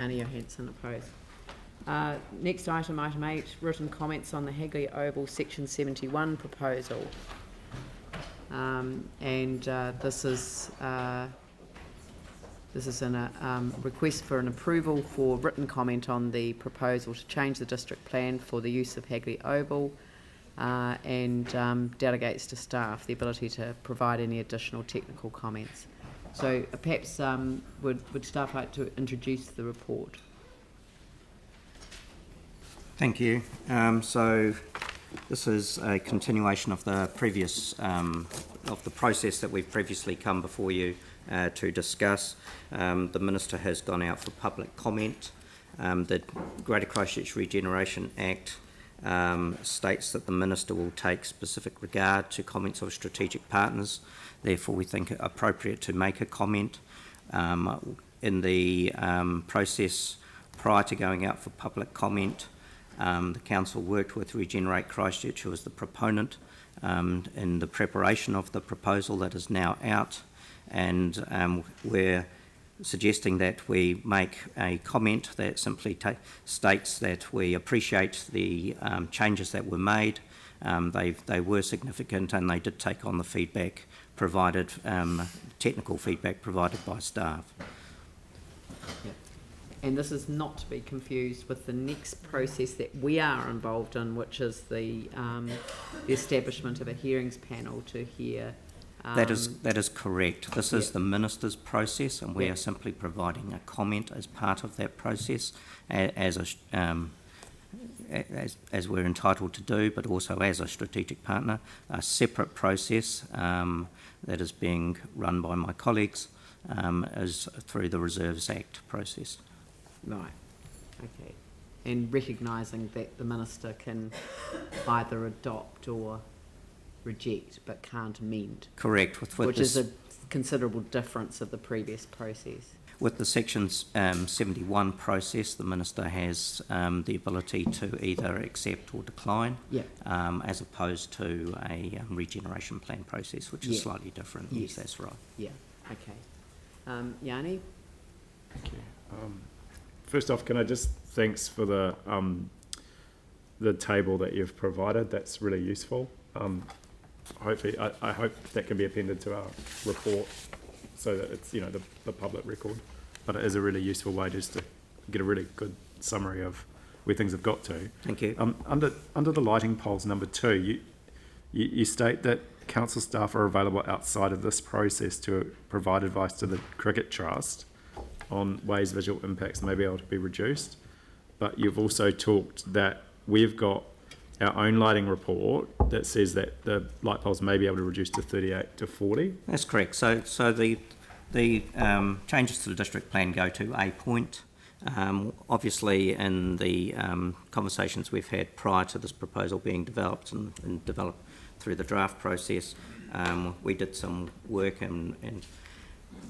Annie Johansson opposed. Next item, item 8, written comments on the Hagley Oval Section 71 proposal. This is a request for an approval for written comment on the proposal to change the district plan for the use of Hagley Oval, and delegates to staff the ability to provide any additional technical comments. So perhaps would staff like to introduce the report? Thank you. So this is a continuation of the previous of the process that we've previously come before you to discuss. The Minister has gone out for public comment. The Greater Christchurch Regeneration Act states that the Minister will take specific regard to comments of strategic partners. Therefore, we think it appropriate to make a comment. In the process prior to going out for public comment, the Council worked with Regenerate Christchurch, who was the proponent, in the preparation of the proposal that is now out, and we're suggesting that we make a comment that simply states that we appreciate the changes that were made. They were significant, and they did take on the feedback provided, technical feedback provided by staff. Yep. And this is not to be confused with the next process that we are involved in, which is the establishment of a hearings panel to hear. That is correct. This is the Minister's process, and we are simply providing a comment as part of that process, as we're entitled to do, but also as a strategic partner. A separate process that is being run by my colleagues is through the Reserves Act process. Right. Okay. And recognising that the Minister can either adopt or reject but can't amend. Correct. Which is a considerable difference of the previous process. With the Section 71 process, the Minister has the ability to either accept or decline, as opposed to a regeneration plan process, which is slightly different. Yes, that's right. Yeah. Okay. Yanni? Thank you. First off, can I just thanks for the table that you've provided. That's really useful. Hopefully, I hope that can be appended to our report so that it's, you know, the public record. But it is a really useful way just to get a really good summary of where things have got to. Thank you. Under the lighting poles, number 2, you state that council staff are available outside of this process to provide advice to the Cricket Trust on ways visual impacts may be able to be reduced. But you've also talked that we've got our own lighting report that says that the light poles may be able to reduce to 38 to 40. That's correct. So the changes to the district plan go to a point. Obviously, in the conversations we've had prior to this proposal being developed and developed through the draft process, we did some work, and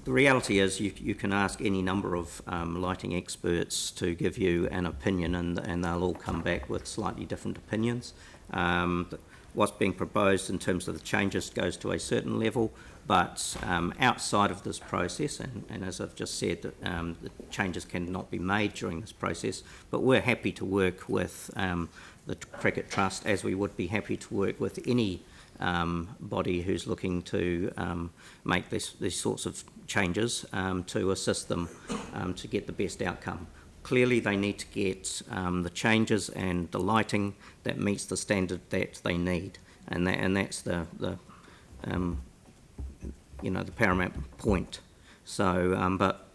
the reality is you can ask any number of lighting experts to give you an opinion, and they'll all come back with slightly different opinions. What's being proposed in terms of the changes goes to a certain level, but outside of this process, and as I've just said, the changes cannot be made during this process, but we're happy to work with the Cricket Trust, as we would be happy to work with any body who's looking to make these sorts of changes to assist them to get the best outcome. Clearly, they need to get the changes and the lighting that meets the standard that they need, and that's the paramount point. So, but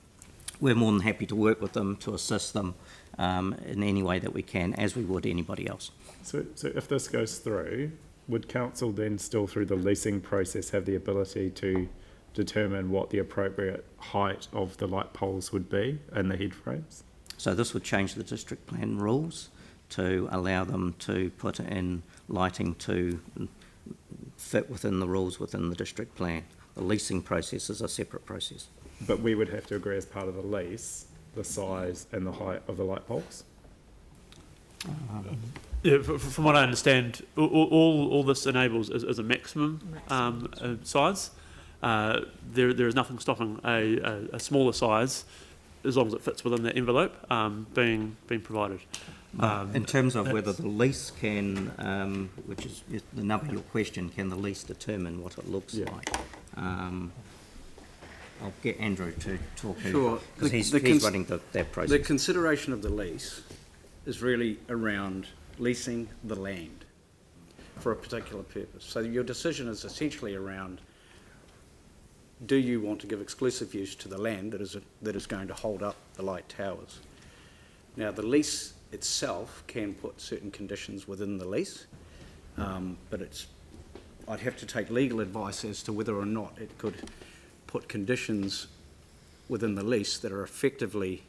we're more than happy to work with them to assist them in any way that we can, as we would anybody else. So if this goes through, would council then still, through the leasing process, have the ability to determine what the appropriate height of the light poles would be and the head frames? So this would change the district plan rules to allow them to put in lighting to fit within the rules within the district plan. The leasing process is a separate process. But we would have to agree as part of the lease the size and the height of the light poles? Yeah, from what I understand, all this enables is a maximum size. There is nothing stopping a smaller size as long as it fits within that envelope, being provided. In terms of whether the lease can, which is the nub of your question, can the lease determine what it looks Yeah. like? I'll get Andrew to talk Sure. because The he's running that The process. consideration of the lease is really around leasing the land for a particular purpose. So your decision is essentially around, do you want to give exclusive use to the land that is going to hold up the light towers? Now, the lease itself can put certain conditions within the lease, but I'd have to take legal advice as to whether or not it could put conditions within the lease that are effectively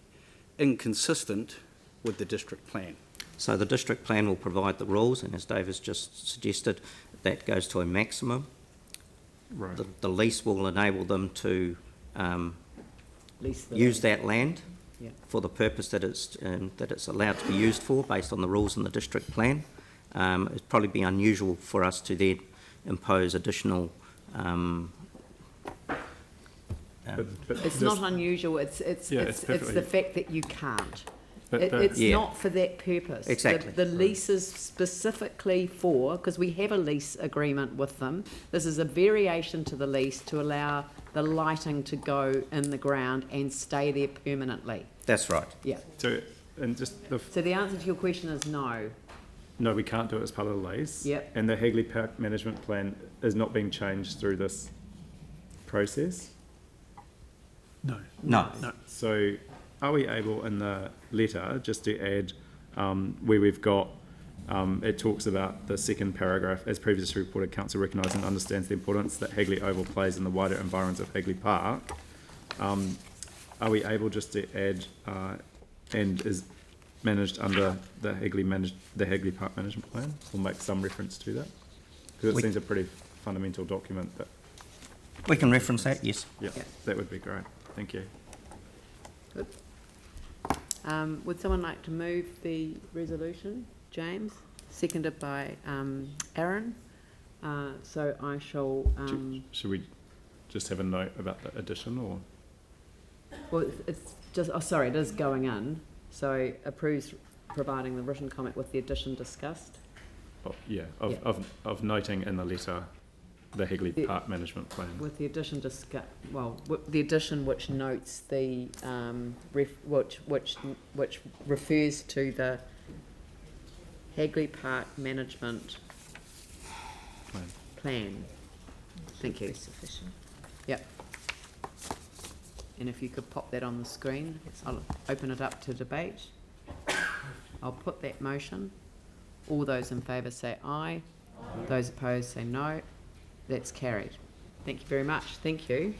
inconsistent with the district plan. So the district plan will provide the rules, and as Dave has just suggested, that goes to a maximum. Right. The lease will enable them to Lease the use land. that land Yeah. for the purpose that it's allowed to be used for, based on the rules in the district plan. It'd probably be unusual for us to then impose additional. But It's this- not unusual, it's Yeah, it's the perfectly- fact that you can't. but- It's Yeah. not for that purpose. Exactly. The lease is specifically for, because we have a lease agreement with them, this is a variation to the lease to allow the lighting to go in the ground and stay there permanently. That's right. Yeah. So, and just the, So the answer to your question is no. no, we can't do it as part of the lease. Yep. And the Hagley Park Management Plan is not being changed through this process. No. No. No. So are we able in the letter just to add where we've got, it talks about the second paragraph, as previously reported, council recognises and understands the importance that Hagley Oval plays in the wider environs of Hagley Park. Are we able just to add and is managed under the Hagley Park Management Plan? We'll make some reference to that because it We- seems a pretty fundamental document. That We can reference that, yes. yeah, Yeah. that would be great. Thank you. Good. Would someone like to move the resolution? James, seconded by Aaron. So I shall, Should we just have a note about the addition or? well, it's just, oh, sorry, it is going in. So approves providing the written comment with the addition discussed. Oh, yeah, Yeah. of noting in the letter the Hagley Yeah. Park Management Plan. With the addition the addition which notes the, which refers to the Hagley Park Management Plan. Plan. Thank you. Yep. And if you could pop that on the screen, I'll open it up to debate. I'll put that motion. All those in favour say aye. Those opposed say no. That's carried. Thank you very much. Thank you.